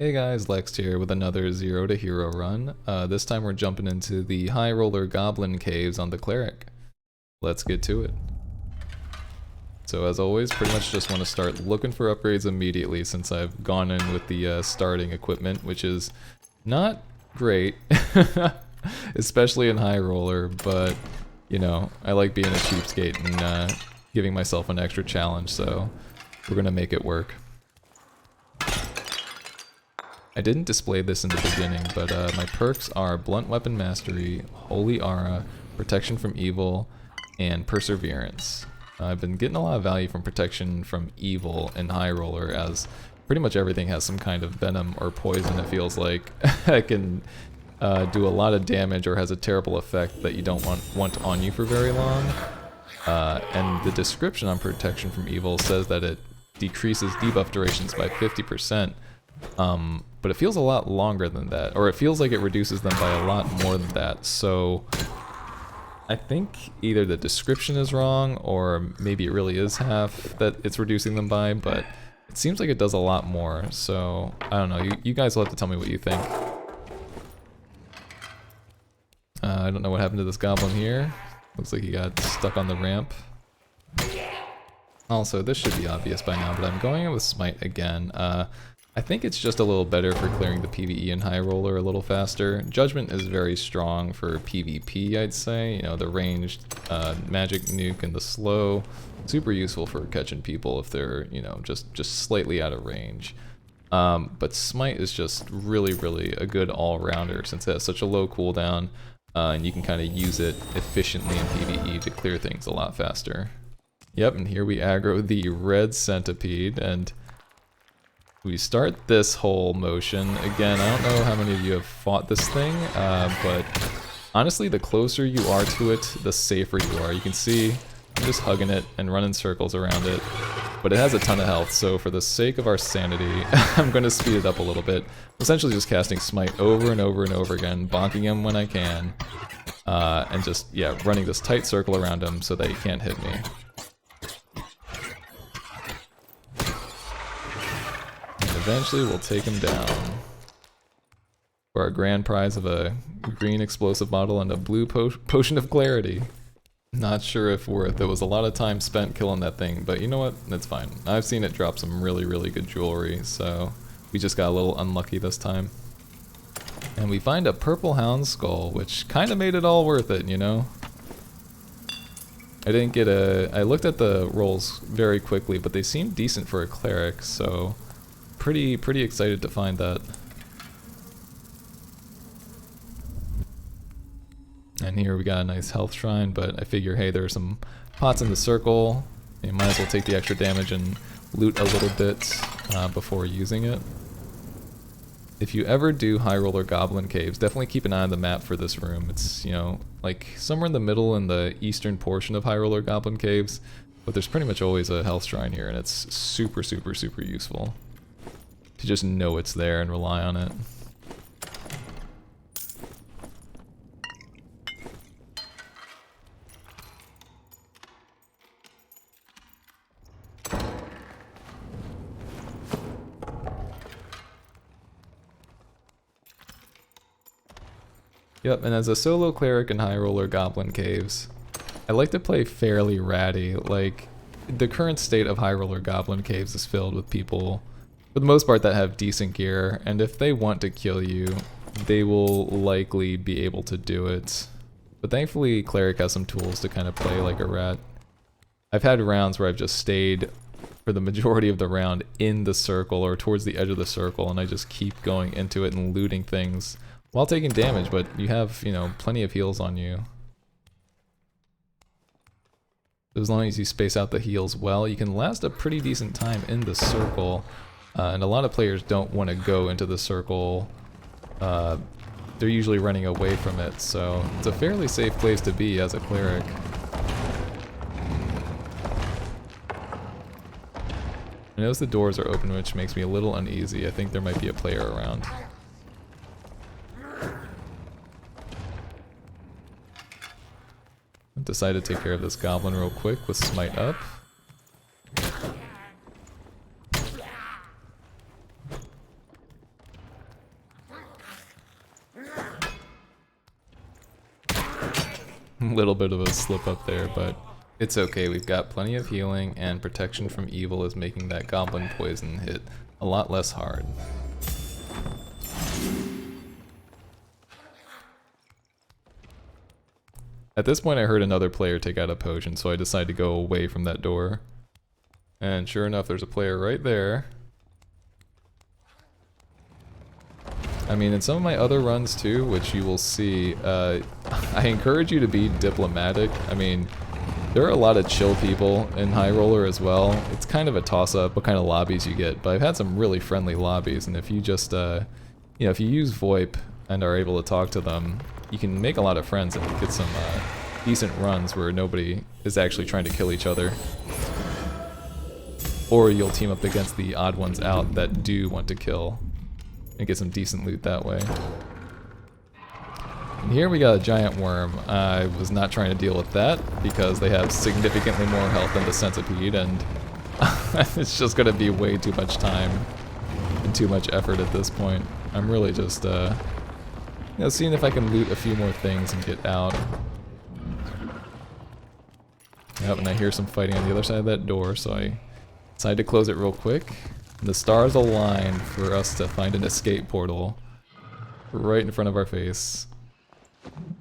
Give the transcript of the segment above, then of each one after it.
Hey guys, Lex here with another Zero to Hero run. This time we're jumping into the High Roller Goblin Caves on the Cleric. Let's get to it. So as always, pretty much just want to start looking for upgrades immediately since I've gone in with the starting equipment, which is not great, especially in High Roller, but you know, I like being a cheapskate and giving myself an extra challenge, so we're gonna make it work. I didn't display this in the beginning, but my perks are Blunt Weapon Mastery, Holy Aura, Protection from Evil, and Perseverance. I've been getting a lot of value from Protection from Evil in High Roller, as pretty much everything has some kind of venom or poison, it feels like. It can do a lot of damage or has a terrible effect that you don't want on you for very long. And the description on Protection from Evil says that it decreases debuff durations by 50%. But it feels a lot longer than that, or it feels like it reduces them by a lot more than that, so I think either the description is wrong, or maybe it really is half that it's reducing them by, but it seems like it does a lot more, so I don't know, you guys will have to tell me what you think. I don't know what happened to this goblin here. Looks like he got stuck on the ramp. Also, this should be obvious by now, but I'm going in with Smite again. I think it's just a little better for clearing the PvE and High Roller a little faster. Judgment is very strong for PvP, I'd say. You know, the ranged magic nuke and the slow, super useful for catching people if they're, you know, just slightly out of range. But Smite is just really a good all-rounder since it has such a low cooldown, and you can kind of use it efficiently in PvE to clear things a lot faster. Yep, and here we aggro the red Centipede, and we start this whole motion. Again, I don't know how many of you have fought this thing, but honestly, the closer you are to it, the safer you are. You can see I'm just hugging it and running circles around it, but it has a ton of health, so for the sake of our sanity, I'm going to speed it up a little bit. Essentially just casting Smite over and over and over again, bonking him when I can, and just, yeah, running this tight circle around him so that he can't hit me. Eventually we'll take him down for our grand prize of a green explosive bottle and a blue potion of clarity. Not sure if worth. It was a lot of time spent killing that thing, but you know what? It's fine. I've seen it drop some really good jewelry, so we just got a little unlucky this time. And we find a purple hound skull, which kind of made it all worth it, you know? I didn't get I looked at the rolls very quickly, but they seemed decent for a cleric, so pretty excited to find that. And here we got a nice health shrine, but I figure, hey, there are some pots in the circle. You might as well take the extra damage and loot a little bit before using it. If you ever do High Roller Goblin Caves, definitely keep an eye on the map for this room. It's, you know, like somewhere in the middle in the eastern portion of High Roller Goblin Caves, but there's pretty much always a health shrine here, and it's super useful to just know it's there and rely on it. Yep, and as a solo cleric in High Roller Goblin Caves, I like to play fairly ratty. Like, the current state of High Roller Goblin Caves is filled with people, for the most part, that have decent gear, and if they want to kill you, they will likely be able to do it. But thankfully, Cleric has some tools to kind of play like a rat. I've had rounds where I've just stayed for the majority of the round in the circle or towards the edge of the circle, and I just keep going into it and looting things while taking damage, but you have, you know, plenty of heals on you. As long as you space out the heals well, you can last a pretty decent time in the circle. And a lot of players don't want to go into the circle. They're usually running away from it, so it's a fairly safe place to be as a cleric. I notice the doors are open, which makes me a little uneasy. I think there might be a player around. I've decided to take care of this goblin real quick with Smite up. Little bit of a slip up there, but it's okay. We've got plenty of healing, and protection from evil is making that goblin poison hit a lot less hard. At this point I heard another player take out a potion, so I decided to go away from that door. And sure enough, there's a player right there. I mean, in some of my other runs too, which you will see, I encourage you to be diplomatic. I mean, there are a lot of chill people in High Roller as well. It's kind of a toss-up what kind of lobbies you get, but I've had some really friendly lobbies, and if you just, you know, if you use VoIP and are able to talk to them, you can make a lot of friends and get some decent runs where nobody is actually trying to kill each other. Or you'll team up against the odd ones out that do want to kill and get some decent loot that way. And here we got a giant worm. I was not trying to deal with that because they have significantly more health than the Centipede, and it's just going to be way too much time and too much effort at this point. I'm really just you know, seeing if I can loot a few more things and get out. Yep, and I hear some fighting on the other side of that door, so I decided to close it real quick. And the stars aligned for us to find an escape portal right in front of our face.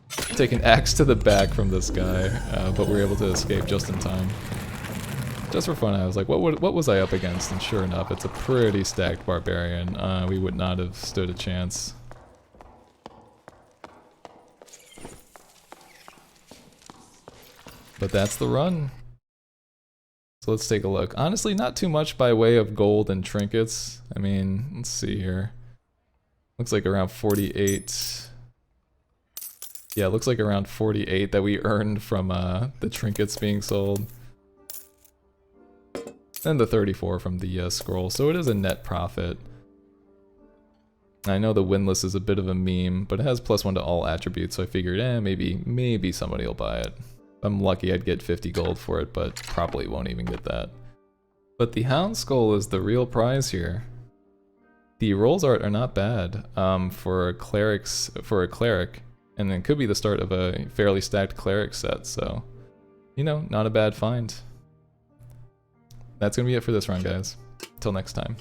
Take an axe to the back from this guy, but we were able to escape just in time. Just for fun, I was like, what was I up against? And sure enough, it's a pretty stacked barbarian. We would not have stood a chance. But that's the run. So let's take a look. Honestly, not too much by way of gold and trinkets. I mean, let's see here. Looks like around 48. Yeah, it looks like around 48 that we earned from the trinkets being sold. And the 34 from the scroll, so it is a net profit. I know the windlass is a bit of a meme, but it has +1 to all attributes, so I figured, maybe somebody will buy it. If I'm lucky, I'd get 50 gold for it, but probably won't even get that. But the Hound Skull is the real prize here. The rolls art are not bad for a cleric, and it could be the start of a fairly stacked cleric set, so, you know, not a bad find. That's gonna be it for this run, guys. Till next time.